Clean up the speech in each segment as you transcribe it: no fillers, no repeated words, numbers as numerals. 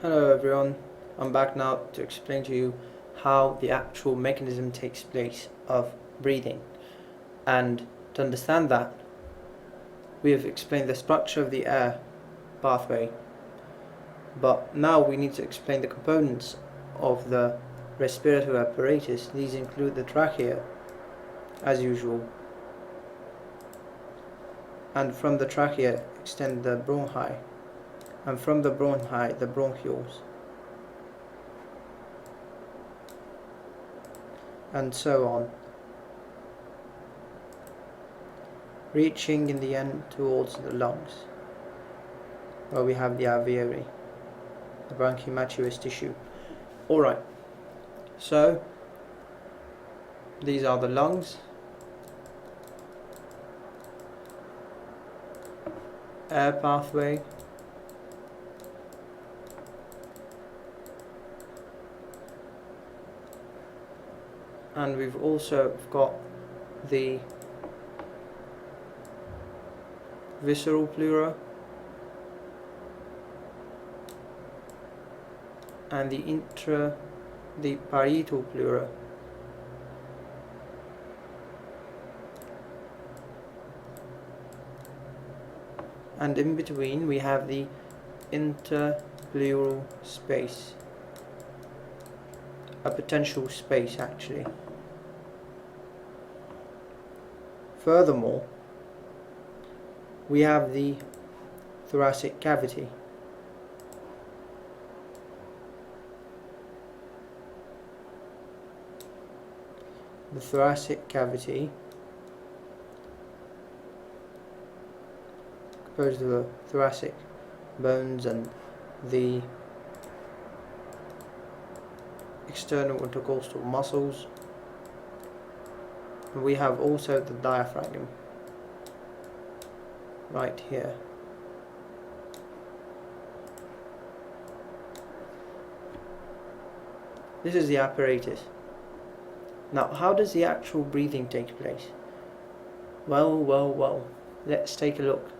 Hello everyone, I'm back now to explain to you how the actual mechanism takes place of breathing. And to understand that, we have explained the structure of the air pathway, but now we need to explain the components of the respiratory apparatus. These include the trachea, as usual, and from the trachea extend the bronchi, and from the bronchi the bronchioles, and so on, reaching in the end towards the lungs, where we have the alveoli, the bronchiomatosis tissue. Alright, so these are the lungs, air pathway, and we've also got the visceral pleura and the parietal pleura. And in between we have the interpleural space, a potential space actually. Furthermore, we have the thoracic cavity. The thoracic cavity, composed of the thoracic bones and the external intercostal muscles. And we have also the diaphragm right here. This is the apparatus. Now, how does the actual breathing take place? Well, let's take a look.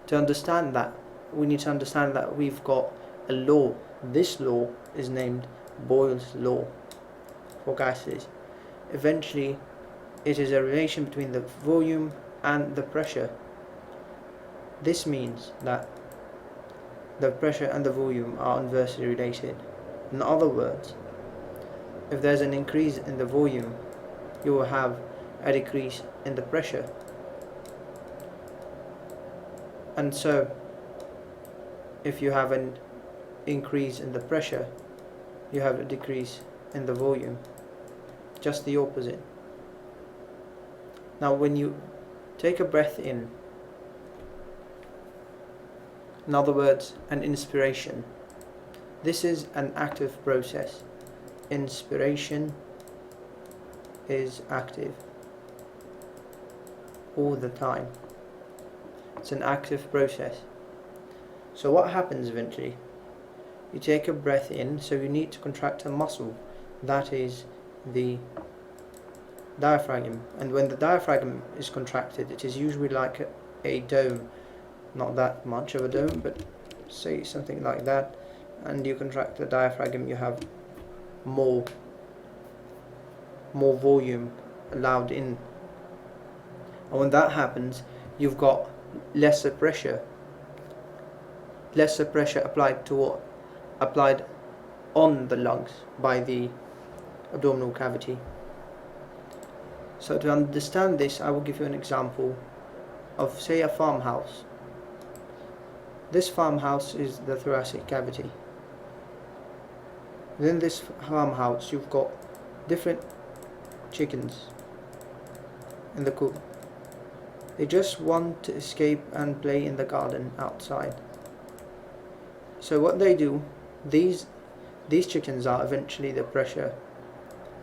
To understand that, we need to understand that we've got a law. This law is named Boyle's law for gases. Eventually, it is a relation between the volume and the pressure. This means that the pressure and the volume are inversely related. In other words, if there's an increase in the volume, you will have a decrease in the pressure. And so, if you have an increase in the pressure, you have a decrease in the volume. Just the opposite. Now, when you take a breath in other words, an inspiration, this is an active process. Inspiration is active all the time. It's an active process. So what happens eventually? You take a breath in, so you need to contract a muscle, that is the diaphragm. And when the diaphragm is contracted, it is usually like a dome, not that much of a dome, but say something like that, and you contract the diaphragm, you have more volume allowed in, and when that happens, you've got lesser pressure applied on the lungs by the abdominal cavity. So to understand this, I will give you an example of, say, a farmhouse. This farmhouse is the thoracic cavity. Within this farmhouse, you've got different chickens in the coop. They just want to escape and play in the garden outside. So what they do, these chickens are eventually the pressure.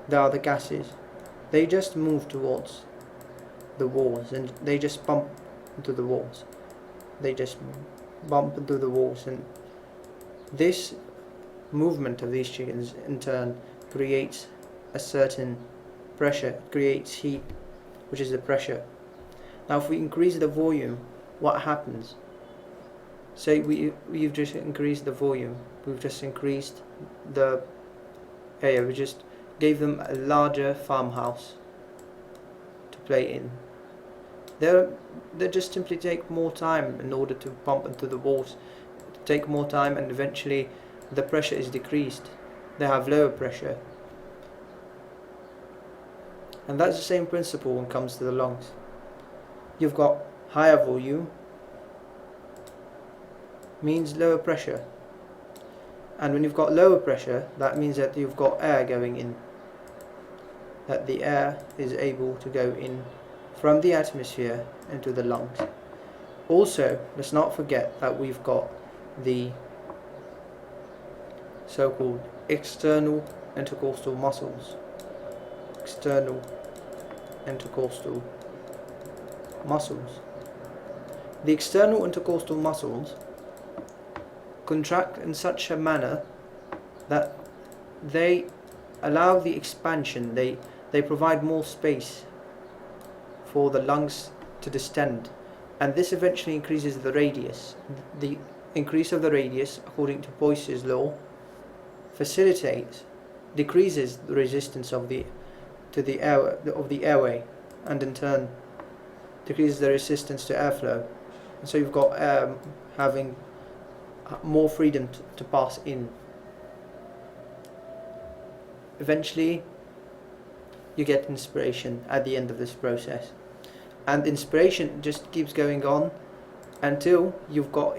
They are the gases. They just move towards the walls and they just bump into the walls. And this movement of these chickens in turn creates a certain pressure, creates heat, which is the pressure. Now if we increase the volume, what happens? say we've just increased the volume, we've just increased the area, we just gave them a larger farmhouse to play in. They just simply take more time in order to pump into the walls, take more time, and eventually the pressure is decreased. They have lower pressure. And that's the same principle when it comes to the lungs. You've got higher volume means lower pressure, and when you've got lower pressure, that means that you've got air going in, that the air is able to go in from the atmosphere into the lungs. Also, let's not forget that we've got the so-called external intercostal muscles. External intercostal muscles. The external intercostal muscles contract in such a manner that they allow the expansion, they provide more space for the lungs to distend, and this eventually increases the radius. The increase of the radius, according to Boyce's law, decreases the resistance of the airway, and in turn decreases the resistance to airflow, and so you've got air having more freedom to pass in. Eventually you get inspiration at the end of this process, and inspiration just keeps going on until you've got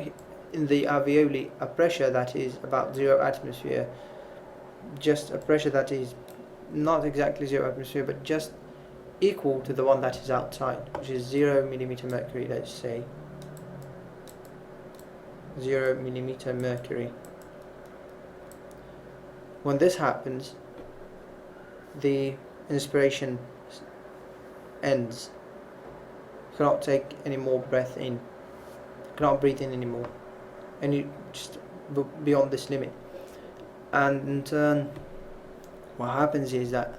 in the alveoli a pressure that is about 0 atmosphere, just a pressure that is not exactly 0 atmosphere but just equal to the one that is outside, which is 0 millimeter mercury, let's say 0 millimeter mercury. When this happens, the inspiration ends. You cannot take any more breath in, you cannot breathe in anymore, and you just beyond this limit. And in turn, what happens is that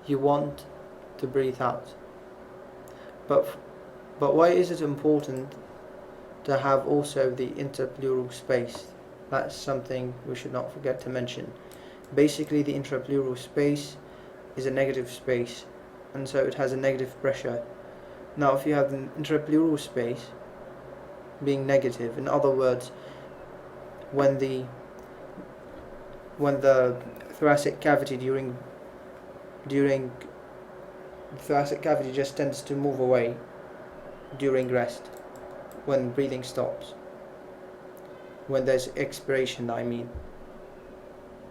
you want to breathe out. But why is it important to have also the interpleural space? That's something we should not forget to mention. Basically, the intrapleural space is a negative space, and so it has a negative pressure. Now, if you have the intrapleural space being negative, in other words, when the thoracic cavity during the thoracic cavity just tends to move away during rest, when breathing stops, when there's expiration, I mean,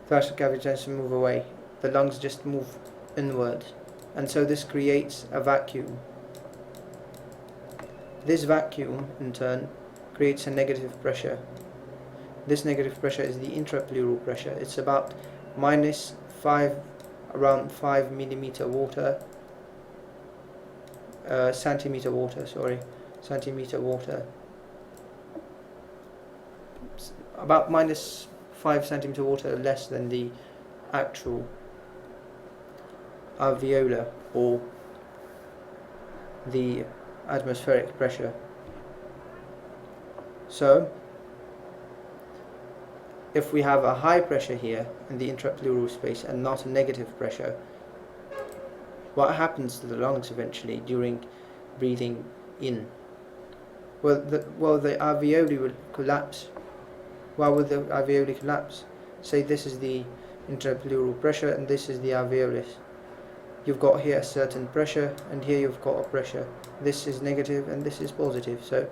thoracic cavity tends to move away, the lungs just move inwards, and so this creates a vacuum. This vacuum in turn creates a negative pressure. This negative pressure is the intrapleural pressure. It's about around 5 millimeter water, centimeter water, about -5 centimeter water less than the actual alveolar or the atmospheric pressure. So if we have a high pressure here in the intrapleural space and not a negative pressure, what happens to the lungs eventually during breathing in? Well, the alveoli will collapse. Why will the alveoli collapse? Say this is the intrapleural pressure and this is the alveolus. You've got here a certain pressure and here you've got a pressure. This is negative and this is positive, so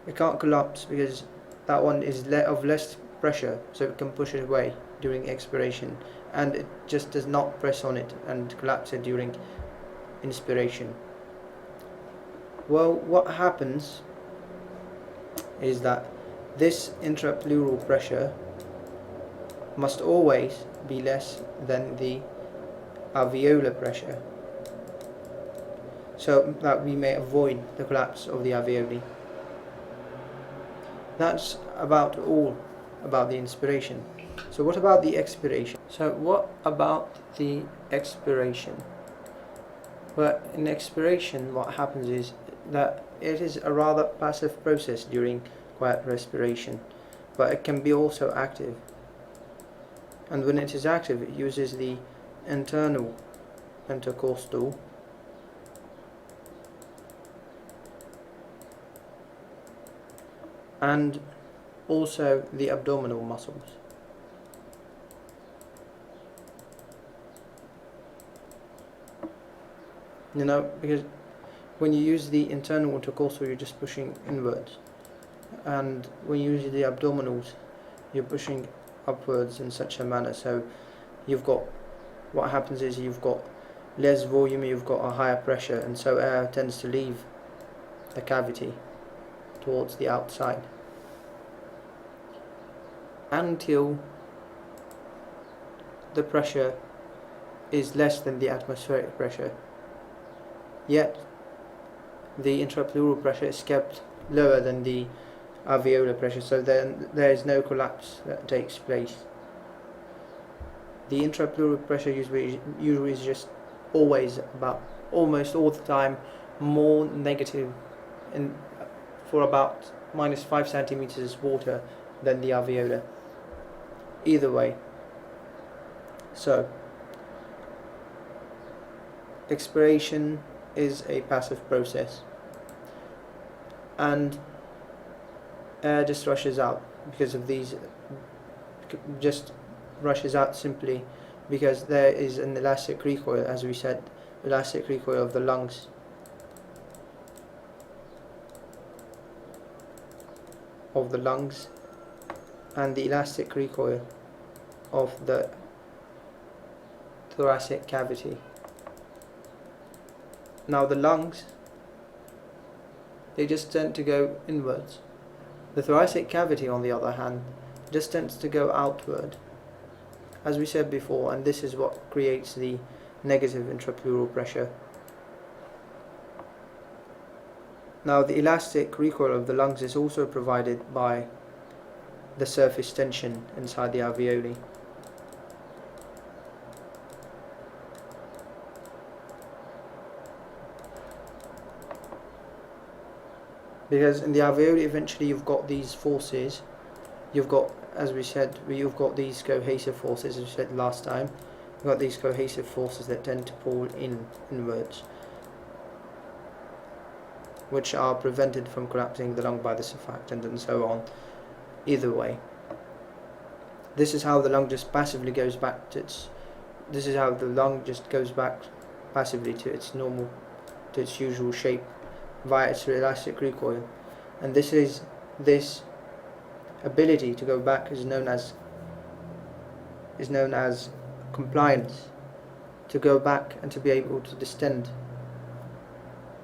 it can't collapse because that one is of less pressure, so it can push it away during expiration, and it just does not press on it and collapse it during inspiration. Well, what happens is that this intrapleural pressure must always be less than the alveolar pressure, so that we may avoid the collapse of the alveoli. That's about all about the inspiration. So what about the expiration? So what about the expiration? Well, in expiration what happens is that it is a rather passive process during quiet respiration, but it can be also active. And when it is active, it uses the internal intercostal and also the abdominal muscles. Because when you use the internal intercostal, you're just pushing inwards, and when you use the abdominals, you're pushing upwards in such a manner. So what happens is you've got less volume, you've got a higher pressure, and so air tends to leave the cavity towards the outside until the pressure is less than the atmospheric pressure. Yet the intrapleural pressure is kept lower than the alveolar pressure, so then there is no collapse that takes place. The intrapleural pressure usually is just always almost all the time more negative for about -5 centimeters water than the alveolar. Either way. So expiration is a passive process, and air just rushes out because of these, just rushes out simply because there is an elastic recoil, as we said, elastic recoil of the lungs. And the elastic recoil of the thoracic cavity. Now the lungs, they just tend to go inwards. The thoracic cavity, on the other hand, just tends to go outward, as we said before, and this is what creates the negative intrapleural pressure. Now the elastic recoil of the lungs is also provided by the surface tension inside the alveoli. Because in the alveoli eventually you've got these forces, you've got, as we said, you've got these cohesive forces, as we said last time, you've got these cohesive forces that tend to pull inwards, which are prevented from collapsing the lung by the surfactant and so on. Either way, this is how the lung just passively goes back to this is how the lung just goes back passively to its usual shape via its elastic recoil. And this ability to go back is known as compliance, to go back and to be able to distend,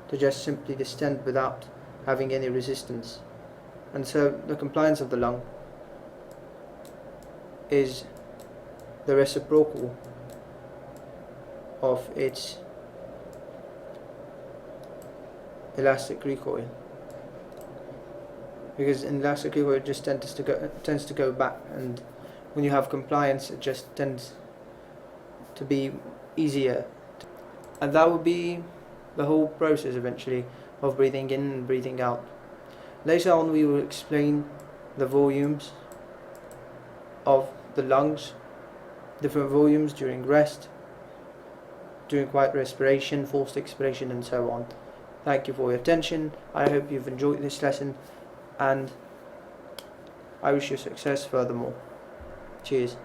to just simply distend without having any resistance. And so the compliance of the lung is the reciprocal of its elastic recoil, because in elastic recoil it just tends to go back, and when you have compliance it just tends to be easier. And that would be the whole process eventually of breathing in and breathing out. Later on we will explain the volumes of the lungs, different volumes during rest, during quiet respiration, forced expiration, and so on. Thank you for your attention. I hope you've enjoyed this lesson, and I wish you success furthermore. Cheers.